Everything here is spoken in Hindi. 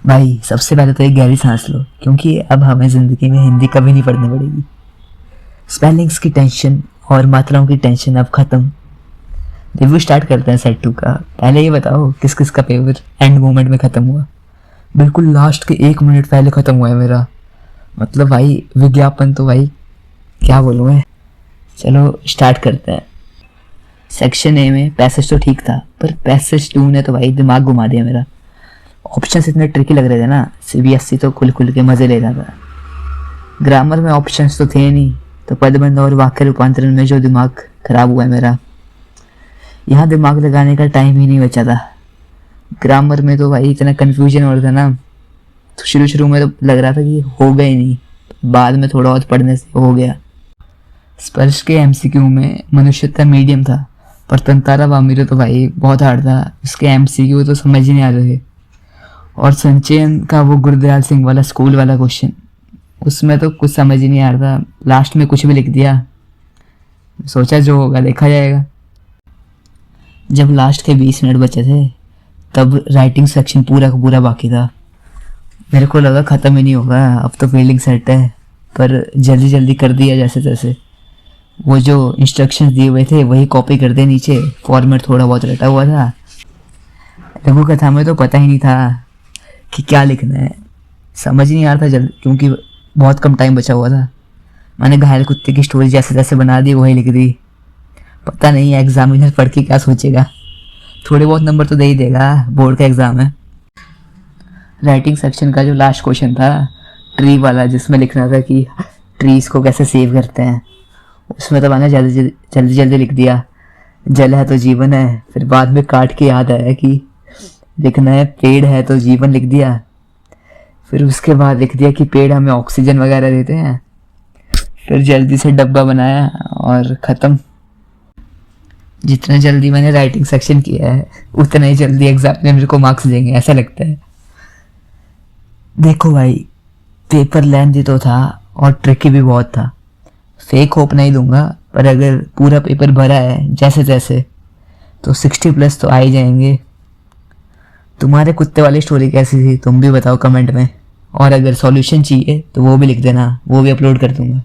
भाई सबसे पहले तो एक गहरी सांस लो, क्योंकि अब हमें ज़िंदगी में हिंदी कभी नहीं पढ़नी पड़ेगी। स्पेलिंग्स की टेंशन और मात्राओं की टेंशन अब खत्म। रिव्यू स्टार्ट करते हैं सेट 2 का। पहले ये बताओ किस किस का पेपर एंड मोमेंट में ख़त्म हुआ। बिल्कुल लास्ट के 1 मिनट पहले ख़त्म हुआ है मेरा। मतलब भाई विज्ञापन तो भाई क्या बोलूँ मैं। चलो स्टार्ट करते हैं। सेक्शन ए में पैसेज तो ठीक था, पर पैसेज 2 ने तो भाई दिमाग घुमा दिया मेरा। ऑप्शंस इतने ट्रिकी लग रहे थे ना, सीबीएसई तो खुल खुल के मज़े ले रहा था। ग्रामर में ऑप्शंस तो थे नहीं, तो पदबंध और वाक्य रूपांतरण में जो दिमाग खराब हुआ है मेरा, यहाँ दिमाग लगाने का टाइम ही नहीं बचा था। ग्रामर में तो भाई इतना कन्फ्यूजन हो रहा था ना, तो शुरू शुरू में तो लग रहा था कि होगा ही नहीं, बाद में थोड़ा और पढ़ने से हो गया। स्पर्श के एमसीक्यू में मनुष्यता मीडियम था, पर तंतारा वामिरो तो भाई बहुत हार्ड था। उसके एमसीक्यू तो समझ ही नहीं आ रहे थे। और संचयन का वो गुरदयाल सिंह वाला स्कूल वाला क्वेश्चन, उसमें तो कुछ समझ ही नहीं आ रहा था। लास्ट में कुछ भी लिख दिया, सोचा जो होगा देखा जाएगा। जब लास्ट के 20 मिनट बचे थे, तब राइटिंग सेक्शन पूरा का पूरा बाकी था। मेरे को लगा ख़त्म ही नहीं होगा, अब तो फील्डिंग सेट है, पर जल्दी जल्दी कर दिया जैसे तैसे। वो जो इंस्ट्रक्शंस दिए हुए थे वही कॉपी कर दे नीचे, फॉर्मेट थोड़ा बहुत रटा हुआ था। लघु कथा में तो पता ही नहीं था कि क्या लिखना है, समझ ही नहीं आ रहा था जल्दी, क्योंकि बहुत कम टाइम बचा हुआ था। मैंने घायल कुत्ते की स्टोरी जैसे तैसे बना दी, वही लिख दी। पता नहीं एग्जामिनर पढ़ के क्या सोचेगा, थोड़े बहुत नंबर तो दे ही देगा, बोर्ड का एग्ज़ाम है। राइटिंग सेक्शन का जो लास्ट क्वेश्चन था, ट्री वाला, जिसमें लिखना था कि ट्रीज़ को कैसे सेव करते हैं, उसमें तो मैंने जल्दी जल्दी लिख दिया जल है तो जीवन है। फिर बाद में काट के याद आया कि लिखना है पेड़ है तो जीवन लिख दिया। फिर उसके बाद लिख दिया कि पेड़ हमें ऑक्सीजन वगैरह देते हैं। फिर जल्दी से डब्बा बनाया और ख़त्म। जितना जल्दी मैंने राइटिंग सेक्शन किया है, उतना ही जल्दी एग्जाम में मेरे को मार्क्स देंगे, ऐसा लगता है। देखो भाई, पेपर लेंथी तो था और ट्रिकी भी बहुत था। फेक होप नहीं दूंगा, पर अगर पूरा पेपर भरा है जैसे तैसे, तो 60+ तो आ ही जाएंगे। तुम्हारे कुत्ते वाली स्टोरी कैसी थी तुम भी बताओ कमेंट में, और अगर सॉल्यूशन चाहिए तो वो भी लिख देना, वो भी अपलोड कर दूंगा।